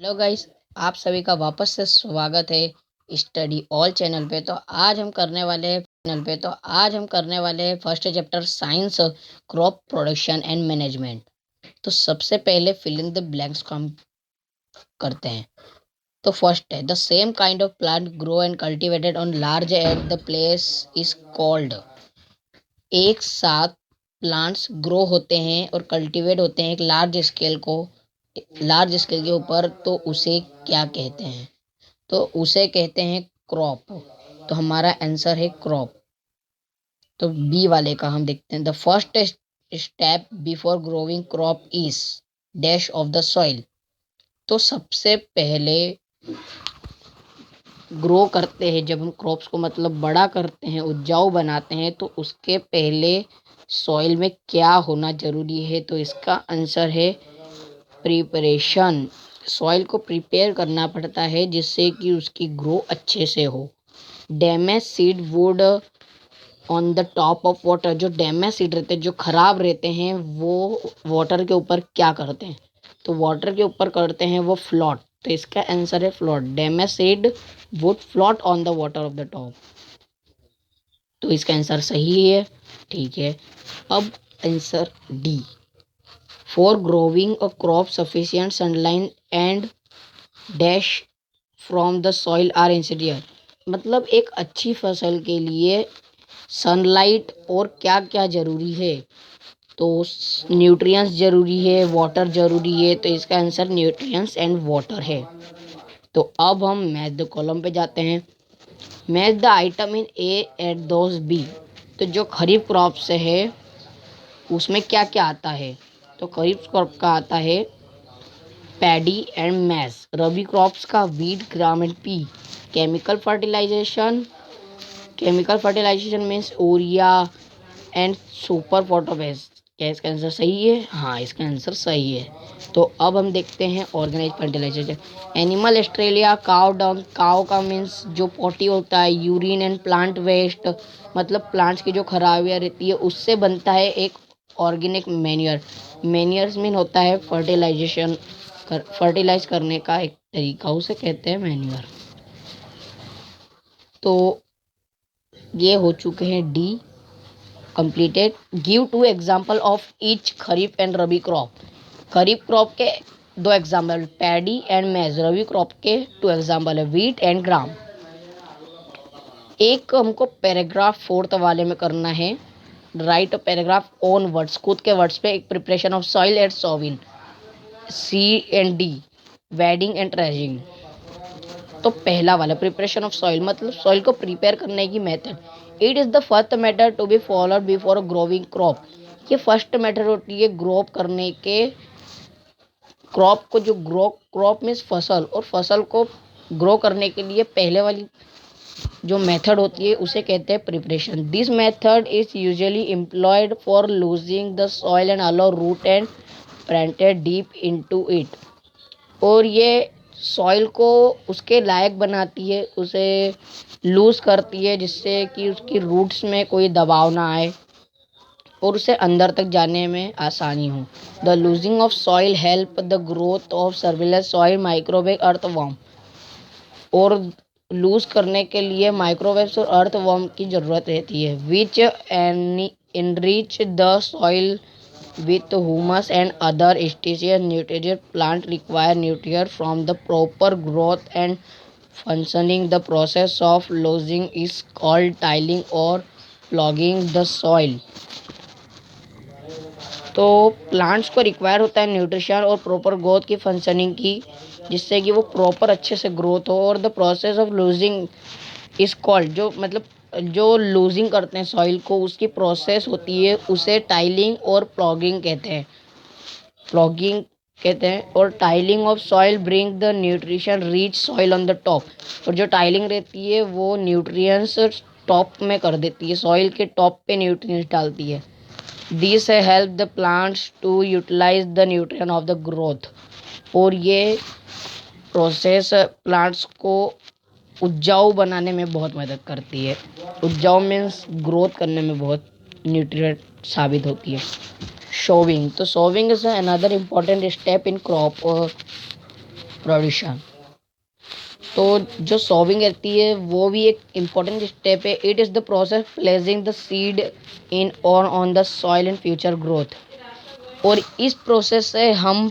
Hello guys. आप सभी का वापस से स्वागत है स्टडी ऑल चैनल पे। आज हम करने वाले first chapter science crop production and management. तो सबसे पहले फिल इन द ब्लैंक्स को हम करते हैं। तो फर्स्ट है the same kind of plant grow and cultivated on large at the place is called. एक साथ प्लांट्स ग्रो होते हैं और कल्टीवेट होते हैं एक लार्ज स्केल के ऊपर, तो उसे क्या कहते हैं? तो उसे कहते हैं क्रॉप। तो हमारा आंसर है क्रॉप। तो बी वाले का हम देखते हैं। The first step before growing crop is dash of the soil. तो सबसे पहले ग्रो करते हैं, जब हम क्रॉप्स को मतलब बड़ा करते हैं, उपजाऊ बनाते हैं, तो उसके पहले सॉइल में क्या होना जरूरी है? तो इसका आंसर है प्रिपरेशन। सॉइल को प्रिपेयर करना पड़ता है जिससे कि उसकी ग्रो अच्छे से हो। Damage seed would on the top of water. जो डैमेज सीड रहते हैं, जो खराब रहते हैं, वो वाटर के ऊपर क्या करते हैं? तो वाटर के ऊपर करते हैं वो फ्लोट। तो इसका आंसर है float. Damaged seed would float on the water of the top. तो इसका आंसर सही है। ठीक है, अब answer D. For growing a crop sufficient sunlight and dash from the soil are इंसिडियर। मतलब एक अच्छी फसल के लिए सनलाइट और क्या क्या जरूरी है? तो न्यूट्रिएंट्स जरूरी है, वाटर जरूरी है। तो इसका आंसर न्यूट्रिएंट्स एंड वाटर है। तो अब हम मैच द कॉलम पे जाते हैं। Match the item in A at those B. तो जो खरीफ क्रॉप से है उसमें क्या क्या आता है? तो खरीफ क्रॉप का आता है paddy and maize. Rabi crops का wheat, gram and pea. Chemical fertilization chemical fertilization means urea and super phosphate. क्या इसका आंसर सही है? हाँ, इसका आंसर सही है। तो अब हम देखते हैं organise fertilisation. Animal Australia cow dung. Cow का मीन्स जो पोटी होता है। यूरिन एंड प्लांट वेस्ट, मतलब प्लांट्स की जो खराबियाँ रहती है उससे बनता है एक ऑर्गेनिक मैन्योर। मैन्योर्स मीन होता है फर्टिलाइज करने का एक तरीका, उसे कहते हैं मैन्योर। तो ये हो चुके हैं डी completed. Give two example of each kharif and rabi crop. Kharif crop के दो example, paddy and maize. Rabi crop के टू एग्जाम्पल है, वीट एंड ग्राम। एक हमको पैराग्राफ फोर्थ वाले में करना है। राइट पैराग्राफ ओन वर्ड्स, खुद के वर्ड्स पे। एक preparation of soil and sowing. C and D weeding and threshing. तो पहला वाला प्रिपरेशन ऑफ सॉइल, मतलब सॉइल को प्रिपेयर करने की method. It is the first method to be followed before growing crop. ये फर्स्ट मेथड होती है ग्रो करने के। क्रॉप को जो क्रॉप मीन्स फसल, और फसल को ग्रो करने के लिए पहले वाली जो मेथड होती है उसे कहते हैं preparation. This method is usually employed for loosing the soil and allow root and planted deep into it. और ये सॉइल को उसके लायक बनाती है, उसे लूज करती है जिससे कि उसकी रूट्स में कोई दबाव ना आए और उसे अंदर तक जाने में आसानी हो। The losing of soil help the growth of surveillance soil microwave earthworm. और लूज करने के लिए माइक्रोवेव्स और अर्थवॉर्म की ज़रूरत रहती है, which enrich the soil with humus and other essential nutrients. Plant require nutrients from the proper growth and functioning. The process of losing is called tilling or plogging the soil. तो plants को require होता है nutrition और proper growth की functioning की, जिससे कि वो प्रॉपर अच्छे से ग्रोथ हो। और the process of losing is called, जो मतलब जो लूजिंग करते हैं सॉइल को, उसकी प्रोसेस होती है, उसे टाइलिंग और प्लॉगिंग कहते हैं। और tiling of soil bring the nutrition rich soil on the top. और जो टाइलिंग रहती है वो न्यूट्रिएंट्स टॉप में कर देती है, सॉइल के टॉप पे न्यूट्रिएंट्स डालती है। This help the plants to utilise the nutrient of the growth. और ये प्रोसेस प्लांट्स को उपजाऊ बनाने में बहुत मदद करती है। उपजाऊ मीन्स ग्रोथ करने में बहुत न्यूट्रिएंट साबित होती है। सोविंग, तो sowing is another important step in crop. Production. तो जो सॉविंग रहती है वो भी एक इम्पोर्टेंट स्टेप है। It is the process placing the seed in or on the soil in future growth. और इस प्रोसेस से हम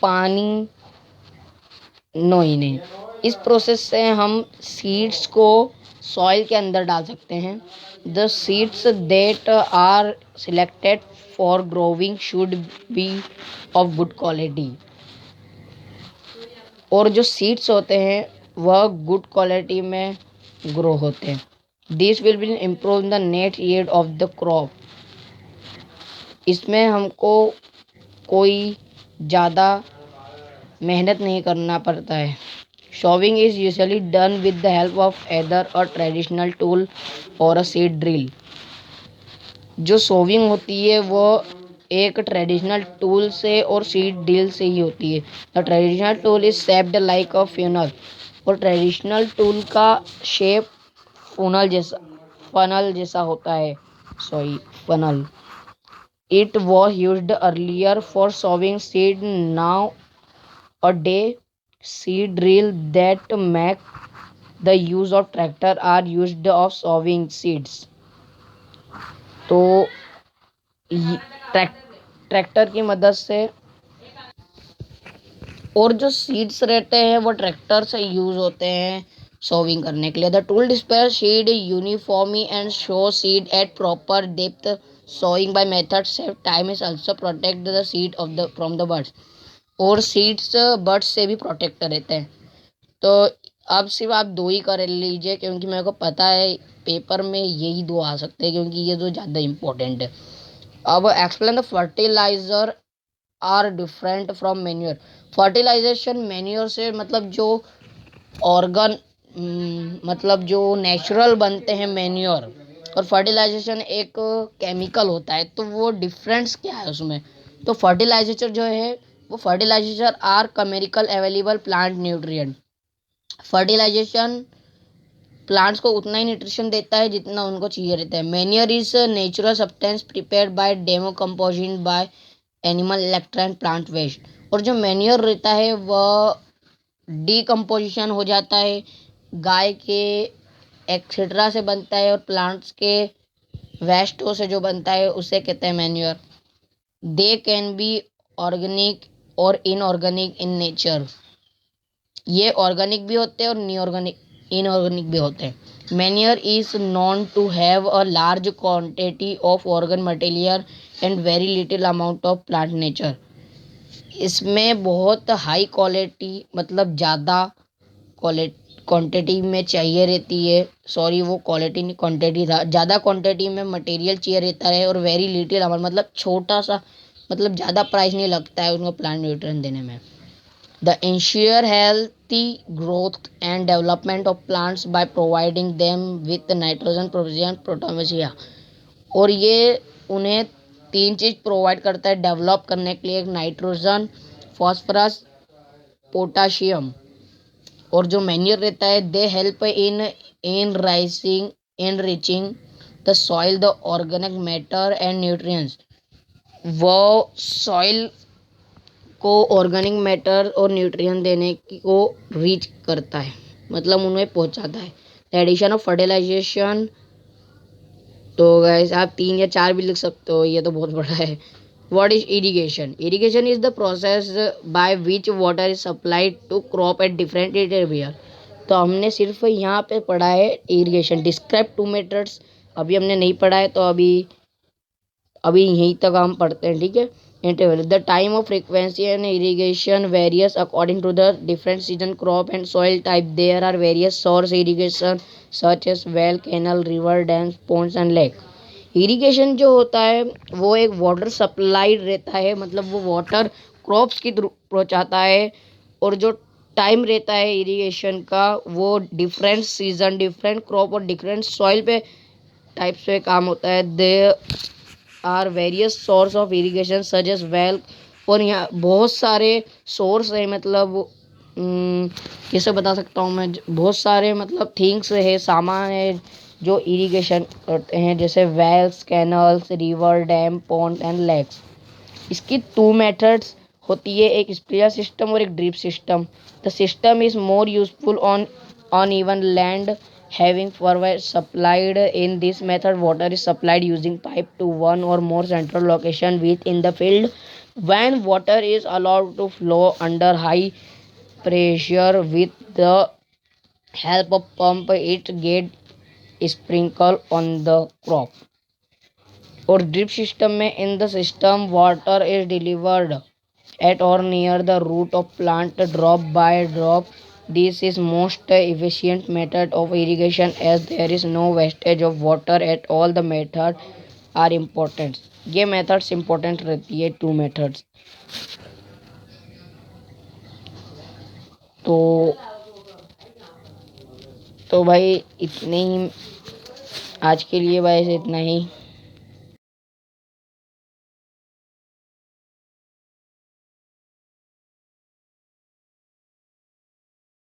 पानी नहीं, इस प्रोसेस से हम सीड्स को सॉइल के अंदर डाल सकते हैं। The seeds that are selected for growing should be of good quality. और जो सीड्स होते हैं वह गुड क्वालिटी में ग्रो होते हैं। This will be improve the net yield of the crop. इसमें हमको कोई ज़्यादा मेहनत नहीं करना पड़ता है। Sowing is usually done with the help of either a traditional tool or a seed drill. जो सोविंग होती है वो एक ट्रेडिशनल टूल से और सीड ड्रिल से ही होती है। The traditional tool is shaped like a funnel. और ट्रेडिशनल टूल का शेप फनल जैसा होता है। Sorry, funnel. It was used earlier for sowing seed. Now a day seed drill that make the use of tractor are used of sowing seeds. तो track tractor की मदद से, और जो सीड्स रहते हैं वो ट्रैक्टर से यूज होते हैं सोविंग करने के लिए। The tool disperse seed uniformly and sow seed at proper depth. Sowing by method save time is also protect the seed of the from the birds. और सीड्स बर्ड्स से भी protect रहते हैं। तो अब सिर्फ आप दो ही कर लीजिए क्योंकि मेरे को पता है पेपर में यही दो आ सकते हैं क्योंकि ये दो ज़्यादा इम्पोर्टेंट है। अब explain the fertiliser are different from manure. Fertilisation manure से मतलब जो ऑर्गन मतलब जो नेचुरल बनते हैं मैन्योर, और फर्टिलाइजेशन एक केमिकल होता है। तो वो डिफरेंस क्या है उसमें? तो फर्टिलाइजेशन जो है वो fertilisation are chemical available plant nutrient. Fertilisation plants को उतना ही न्यूट्रिशन देता है जितना उनको चाहिए रहता है। Manure is natural substance prepared by decomposition by animal इलेक्ट्रा एंड प्लांट वेस्ट। और जो मैन्योर रहता है वह डीकम्पोजिशन हो जाता है, गाय के एक्सेट्रा से बनता है और प्लांट्स के वेस्टों से जो बनता है उसे कहते हैं manure. They can be organic और इनऑर्गेनिक इन नेचर। ये ऑर्गेनिक भी होते हैं और इनऑर्गेनिक भी होते हैं। Manure is known to have a large quantity of organ material and very little amount of plant nature. इसमें बहुत हाई क्वालिटी मतलब ज़्यादा क्वांटिटी में चाहिए रहती है। सॉरी, वो क्वालिटी नहीं क्वांटिटी था। ज़्यादा क्वांटिटी में मटेरियल चाहिए रहता है और वेरी लिटिल अमाउंट मतलब छोटा सा, मतलब ज़्यादा प्राइस नहीं लगता है उनको प्लांट न्यूट्रिएंट देने में। The ensure healthy growth and development of plants by providing them with nitrogen, potassium, potassium। और ये उन्हें तीन चीज़ प्रोवाइड करता है डेवलप करने के लिए, एक नाइट्रोजन, फॉस्फोरस, पोटाशियम। और जो मैन्योर रहता है they help in rising in reaching the soil the organic matter and nutrients. वो सॉइल को ऑर्गेनिक मैटर और न्यूट्रिएंट देने को रीच करता है, मतलब उन्हें पहुंचाता है। एडिशन ऑफ फर्टिलाइजेशन, तो गाइस आप 3 या 4 भी लिख सकते हो, ये तो बहुत बड़ा है। What is irrigation? Irrigation is the process by which water is supplied to crop at different area. तो हमने सिर्फ यहाँ पे पढ़ा है इरिगेशन। डिस्क्राइब 2 मेथड्स अभी हमने नहीं पढ़ा है, तो अभी यहीं तक हम पढ़ते हैं, ठीक है। Interval the time of frequency and irrigation varies according to the different season crop and soil type. There are various source irrigation such as well, canal, river, dams, ponds and lake. Irrigation जो होता है वो एक water supply रहता है, मतलब वो water crops की थ्रू पहुँचाता है। और जो टाइम रहता है इरिगेशन का वो डिफरेंट सीजन, डिफरेंट क्रॉप और डिफरेंट सॉइल पे टाइप से काम होता है। They are various source of irrigation such as well. और यहाँ बहुत सारे सोर्स है, मतलब कैसे बता सकता हूँ मैं, बहुत सारे मतलब थिंग्स है, सामान है जो इरिगेशन करते हैं, जैसे wells, canals, river, dam, pond and lakes. इसकी 2 मेथड्स होती है, एक स्प्रेयर सिस्टम और एक drip system. The system is more useful on even land having forward supplied. In this method, water is supplied using pipe to one or more central location within the field. When water is allowed to flow under high pressure with the help of pump, it get sprinkle on the crop. और drip system में in the system water is delivered at or near the root of plant drop by drop. This is most efficient method of irrigation as there is no wastage of water at all. The method are important. ये methods important रहती है, to methods। तो भाई इतने ही आज के लिए, भाई इतना ही।